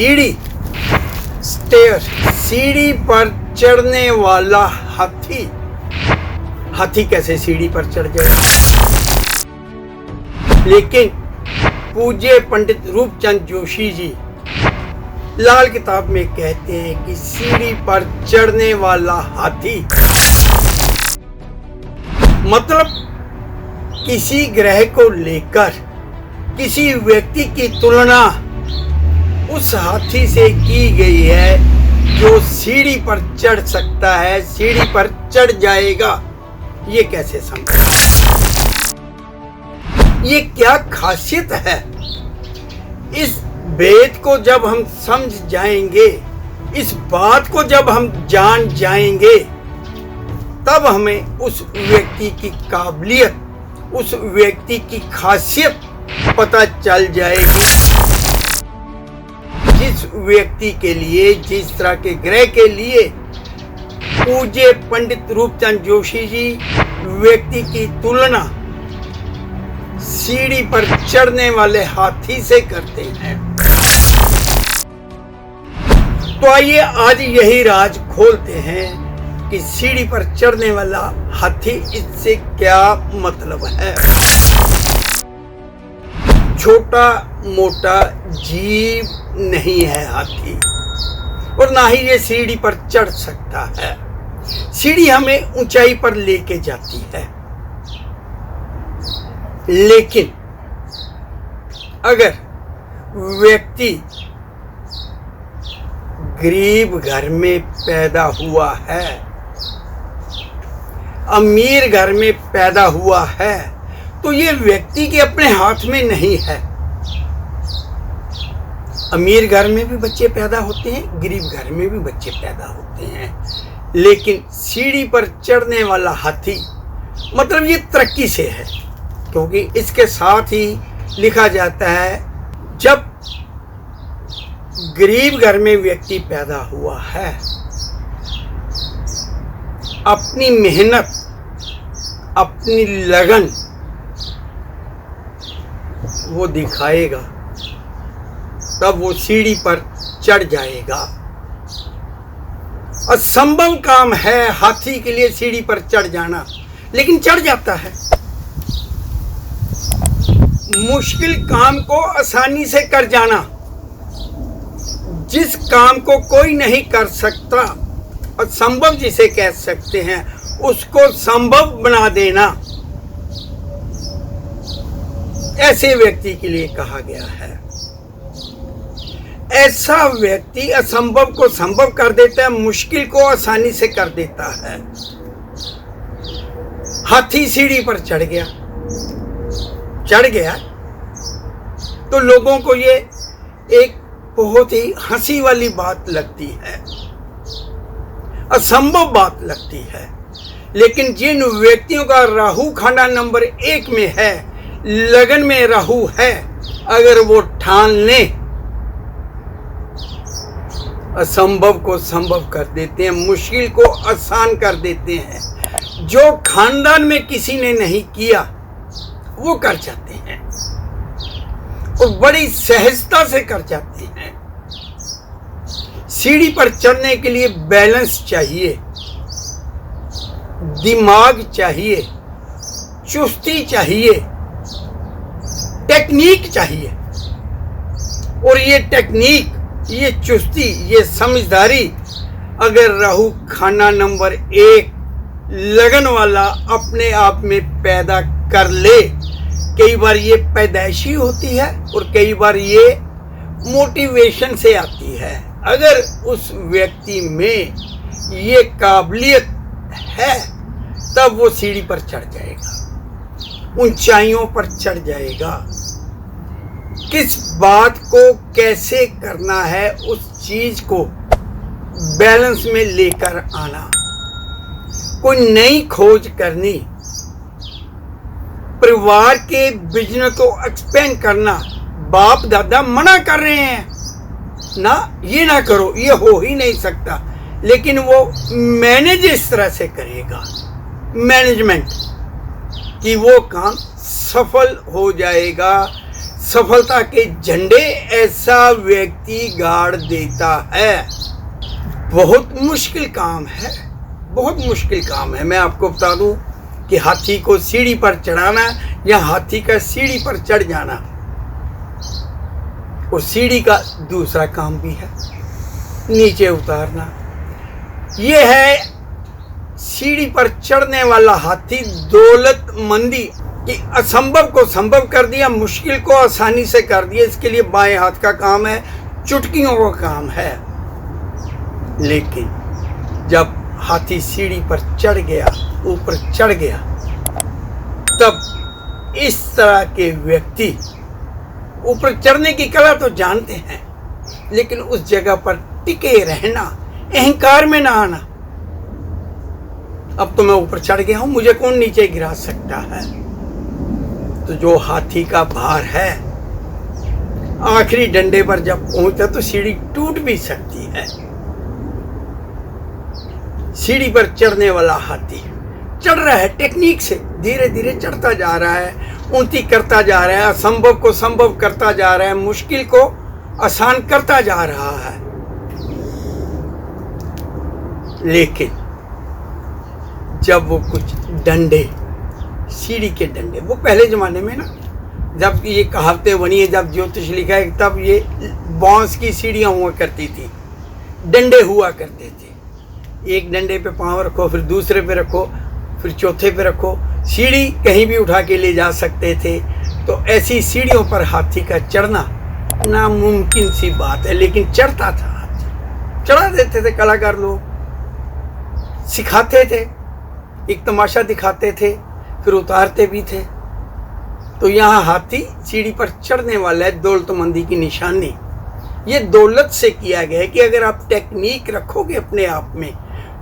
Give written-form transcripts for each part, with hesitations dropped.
सीढ़ी, स्टेयर, सीढ़ी पर चढ़ने वाला हाथी। हाथी कैसे सीढ़ी पर चढ़ जाए? लेकिन पूज्य पंडित रूपचंद जोशी जी लाल किताब में कहते हैं कि सीढ़ी पर चढ़ने वाला हाथी मतलब किसी ग्रह को लेकर किसी व्यक्ति की तुलना उस हाथी से की गई है जो सीढ़ी पर चढ़ सकता है, सीढ़ी पर चढ़ जाएगा। ये कैसे संभव? ये क्या खासियत है? इस वेद को जब हम समझ जाएंगे, इस बात को जब हम जान जाएंगे, तब हमें उस व्यक्ति की काबिलियत, उस व्यक्ति की खासियत पता चल जाएगी। जिस व्यक्ति के लिए, जिस तरह के ग्रह के लिए पूज्य पंडित रूपचंद जोशी जी व्यक्ति की तुलना सीढ़ी पर चढ़ने वाले हाथी से करते हैं, तो आइए आज यही राज खोलते हैं कि सीढ़ी पर चढ़ने वाला हाथी, इससे क्या मतलब है। छोटा मोटा जीव नहीं है हाथी, और ना ही ये सीढ़ी पर चढ़ सकता है। सीढ़ी हमें ऊंचाई पर लेके जाती है, लेकिन अगर व्यक्ति गरीब घर में पैदा हुआ है, अमीर घर में पैदा हुआ है, तो ये व्यक्ति के अपने हाथ में नहीं है। अमीर घर में भी बच्चे पैदा होते हैं, गरीब घर में भी बच्चे पैदा होते हैं, लेकिन सीढ़ी पर चढ़ने वाला हाथी मतलब ये तरक्की से है, क्योंकि इसके साथ ही लिखा जाता है जब गरीब घर में व्यक्ति पैदा हुआ है, अपनी मेहनत, अपनी लगन वो दिखाएगा, तब वो सीढ़ी पर चढ़ जाएगा। असंभव काम है हाथी के लिए सीढ़ी पर चढ़ जाना, लेकिन चढ़ जाता है। मुश्किल काम को आसानी से कर जाना, जिस काम को कोई नहीं कर सकता, असंभव जिसे कह सकते हैं, उसको संभव बना देना, ऐसे व्यक्ति के लिए कहा गया है। ऐसा व्यक्ति असंभव को संभव कर देता है, मुश्किल को आसानी से कर देता है। हाथी सीढ़ी पर चढ़ गया तो लोगों को ये एक बहुत ही हंसी वाली बात लगती है, असंभव बात लगती है। लेकिन जिन व्यक्तियों का राहु खाना नंबर 1 में है, लगन में राहु है, अगर वो ठान ले, असंभव को संभव कर देते हैं, मुश्किल को आसान कर देते हैं। जो खानदान में किसी ने नहीं किया वो कर जाते हैं, और बड़ी सहजता से कर जाते हैं। सीढ़ी पर चढ़ने के लिए बैलेंस चाहिए, दिमाग चाहिए, चुस्ती चाहिए, टेक्निक चाहिए। और ये टेक्निक, ये चुस्ती, ये समझदारी अगर राहु खाना नंबर 1 लगन वाला अपने आप में पैदा कर ले, कई बार ये पैदाइशी होती है और कई बार ये मोटिवेशन से आती है। अगर उस व्यक्ति में ये काबिलियत है, तब वो सीढ़ी पर चढ़ जाएगा, ऊंचाइयों पर चढ़ जाएगा। किस बात को कैसे करना है, उस चीज को बैलेंस में लेकर आना, कोई नई खोज करनी, परिवार के बिजनेस को एक्सपेंड करना। बाप दादा मना कर रहे हैं ना, ये ना करो, ये हो ही नहीं सकता, लेकिन वो मैनेज इस तरह से करेगा, मैनेजमेंट, कि वो काम सफल हो जाएगा, सफलता के झंडे ऐसा व्यक्ति गाड़ देता है। बहुत मुश्किल काम है, बहुत मुश्किल काम है। मैं आपको बता दूं कि हाथी को सीढ़ी पर चढ़ाना या हाथी का सीढ़ी पर चढ़ जाना, और सीढ़ी का दूसरा काम भी है नीचे उतारना। ये है सीढ़ी पर चढ़ने वाला हाथी दौलतमंदी कि असंभव को संभव कर दिया, मुश्किल को आसानी से कर दिया। इसके लिए बाएं हाथ का काम है, चुटकियों का काम है। लेकिन जब हाथी सीढ़ी पर चढ़ गया, ऊपर चढ़ गया, तब इस तरह के व्यक्ति ऊपर चढ़ने की कला तो जानते हैं, लेकिन उस जगह पर टिके रहना, अहंकार में ना आना। अब तो मैं ऊपर चढ़ गया हूं, मुझे कौन नीचे गिरा सकता है। तो जो हाथी का भार है, आखिरी डंडे पर जब पहुंचता तो सीढ़ी टूट भी सकती है। सीढ़ी पर चढ़ने वाला हाथी चढ़ रहा है टेक्निक से, धीरे धीरे चढ़ता जा रहा है, उन्नति करता जा रहा है, असंभव को संभव करता जा रहा है, मुश्किल को आसान करता जा रहा है। लेकिन जब वो कुछ डंडे, सीढ़ी के डंडे, वो पहले जमाने में ना, जब ये कहावतें बनी है, जब ज्योतिष लिखा है, तब ये बांस की सीढ़ियां हुआ करती थी, डंडे हुआ करते थे। एक डंडे पे पांव रखो, फिर दूसरे पे रखो, फिर चौथे पे रखो, सीढ़ी कहीं भी उठा के ले जा सकते थे। तो ऐसी सीढ़ियों पर हाथी का चढ़ना नामुमकिन सी बात है, लेकिन चढ़ता था हाथी, चढ़ा देते थे कलाकार लोग, सिखाते थे, एक तमाशा दिखाते थे, फिर उतारते भी थे। तो यहाँ हाथी सीढ़ी पर चढ़ने वाला है, दौलतमंदी की निशानी। ये दौलत से किया गया है कि अगर आप टेक्निक रखोगे अपने आप में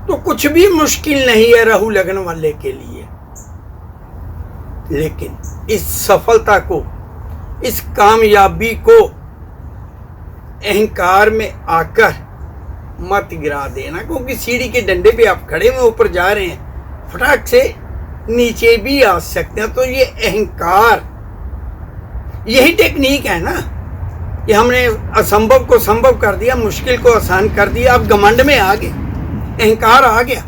तो कुछ भी मुश्किल नहीं है राहु लगन वाले के लिए। लेकिन इस सफलता को, इस कामयाबी को अहंकार में आकर मत गिरा देना, क्योंकि सीढ़ी के डंडे पे आप खड़े हुए ऊपर जा रहे हैं, फटाक से नीचे भी आ सकते हैं। तो ये अहंकार, यही टेक्निक है ना कि हमने असंभव को संभव कर दिया, मुश्किल को आसान कर दिया। अब घमंड में आ गए, अहंकार आ गया,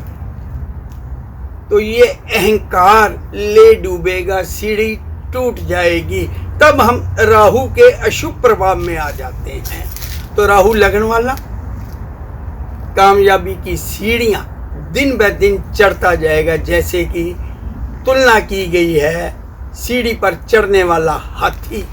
तो ये अहंकार ले डूबेगा, सीढ़ी टूट जाएगी। तब हम राहु के अशुभ प्रभाव में आ जाते हैं। तो राहु लगन वाला कामयाबी की सीढ़ियां दिन ब दिन चढ़ता जाएगा। जैसे कि तुलना की गई है, सीढ़ी पर चढ़ने वाला हाथी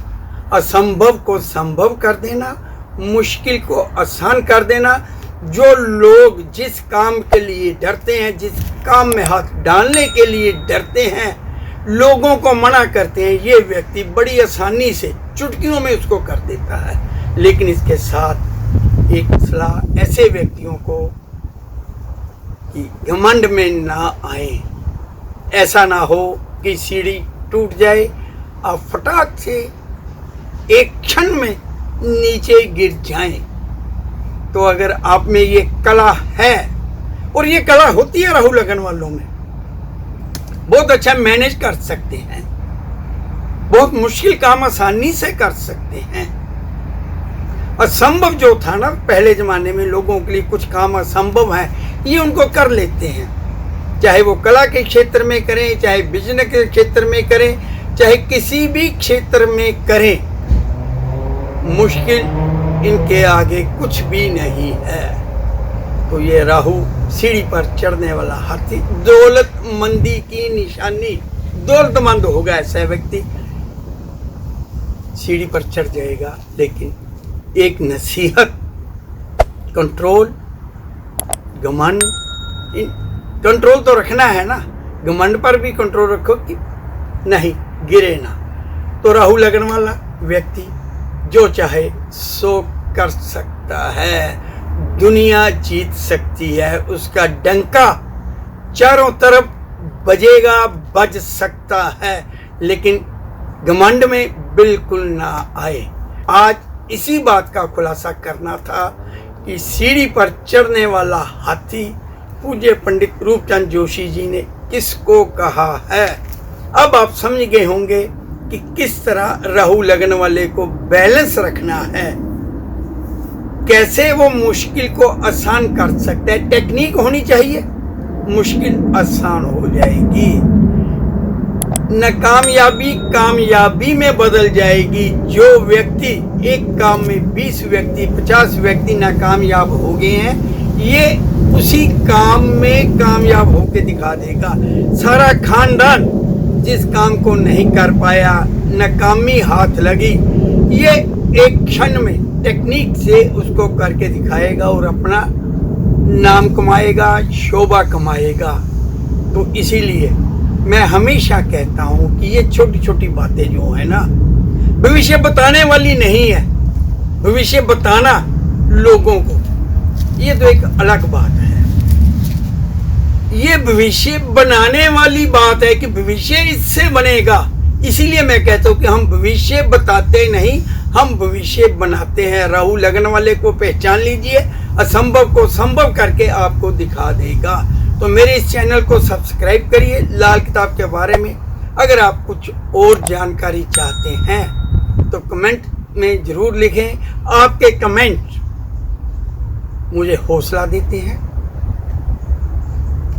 असंभव को संभव कर देना, मुश्किल को आसान कर देना। जो लोग जिस काम के लिए डरते हैं, जिस काम में हाथ डालने के लिए डरते हैं, लोगों को मना करते हैं, ये व्यक्ति बड़ी आसानी से चुटकियों में उसको कर देता है। लेकिन इसके साथ एक सलाह ऐसे व्यक्तियों को कि घमंड में ना आए, ऐसा ना हो कि सीढ़ी टूट जाए, आप फटाक से एक क्षण में नीचे गिर जाएं। तो अगर आप में ये कला है, और ये कला होती है राहु लगन वालों में, बहुत अच्छा मैनेज कर सकते हैं, बहुत मुश्किल काम आसानी से कर सकते हैं। असंभव जो था ना पहले जमाने में, लोगों के लिए कुछ काम असंभव है, ये उनको कर लेते हैं। चाहे वो कला के क्षेत्र में करें, चाहे बिजनेस के क्षेत्र में करें, चाहे किसी भी क्षेत्र में करें, मुश्किल इनके आगे कुछ भी नहीं है। तो ये राहु सीढ़ी पर चढ़ने वाला हाथी दौलतमंदी की निशानी, दौलतमंद होगा ऐसा व्यक्ति, सीढ़ी पर चढ़ जाएगा। लेकिन एक नसीहत, कंट्रोल, घमंड, कंट्रोल तो रखना है ना, घमंड पर भी कंट्रोल रखो कि नहीं गिरे ना। तो राहु लगन वाला व्यक्ति जो चाहे सो कर सकता है, दुनिया जीत सकती है, उसका डंका चारों तरफ बजेगा, बज सकता है, लेकिन घमंड में बिल्कुल ना आए। आज इसी बात का खुलासा करना था कि सीढ़ी पर चढ़ने वाला हाथी पूज्य पंडित रूपचंद जोशी जी ने किसको कहा है। अब आप समझ गए होंगे कि किस तरह राहु लगन वाले को बैलेंस रखना है, कैसे वो मुश्किल को आसान कर सकता है। टेक्निक होनी चाहिए, मुश्किल आसान हो जाएगी। नाकामयाबी कामयाबी में बदल जाएगी। जो व्यक्ति एक काम में 20 व्यक्ति 50 व्यक्ति नाकामयाब हो गए हैं, ये उसी काम में कामयाब होके दिखा देगा। सारा खानदान जिस काम को नहीं कर पाया, नाकामी हाथ लगी, ये एक क्षण में टेक्निक से उसको करके दिखाएगा और अपना नाम कमाएगा, शोभा कमाएगा। तो इसीलिए मैं हमेशा कहता हूँ कि ये छोटी छोटी बातें जो है ना, भविष्य बताने वाली नहीं है। भविष्य बताना लोगों को, ये तो एक अलग बात है। ये भविष्य बनाने वाली बात है कि भविष्य इससे बनेगा। इसीलिए मैं कहता हूँ कि हम भविष्य बताते नहीं, हम भविष्य बनाते हैं। राहु लगन वाले को पहचान लीजिए, असंभव को संभव करके आपको दिखा देगा। तो मेरे इस चैनल को सब्सक्राइब करिए लाल किताब के बारे में। अगर आप कुछ और जानकारी चाहते हैं तो कमेंट में ज़रूर लिखें। आपके कमेंट मुझे हौसला देते हैं,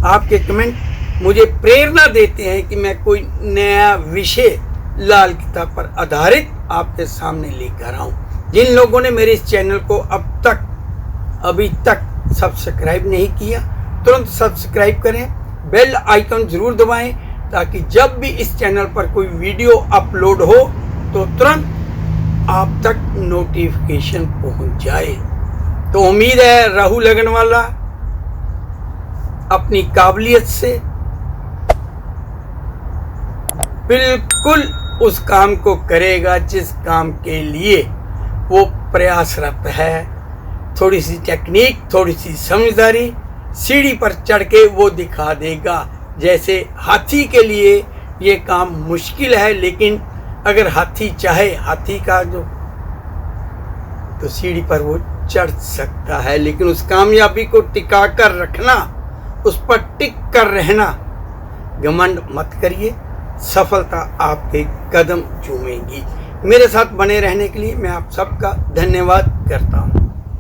आपके कमेंट मुझे प्रेरणा देते हैं कि मैं कोई नया विषय लाल किताब पर आधारित आपके सामने लेकर आऊं। जिन लोगों ने मेरे इस चैनल को अभी तक सब्सक्राइब नहीं किया, तुरंत सब्सक्राइब करें, बेल आइकन जरूर दबाएं, ताकि जब भी इस चैनल पर कोई वीडियो अपलोड हो तो तुरंत आप तक नोटिफिकेशन पहुंच जाए। तो उम्मीद है राहु लगन वाला अपनी काबिलियत से बिल्कुल उस काम को करेगा जिस काम के लिए वो प्रयासरत है। थोड़ी सी टेक्निक, थोड़ी सी समझदारी, सीढ़ी पर चढ़ के वो दिखा देगा। जैसे हाथी के लिए ये काम मुश्किल है, लेकिन अगर हाथी चाहे, हाथी का जो, तो सीढ़ी पर वो चढ़ सकता है। लेकिन उस कामयाबी को टिका कर रखना, उस पर टिक कर रहना, घमंड मत करिए, सफलता आपके कदम चूमेगी। मेरे साथ बने रहने के लिए मैं आप सबका धन्यवाद करता हूँ।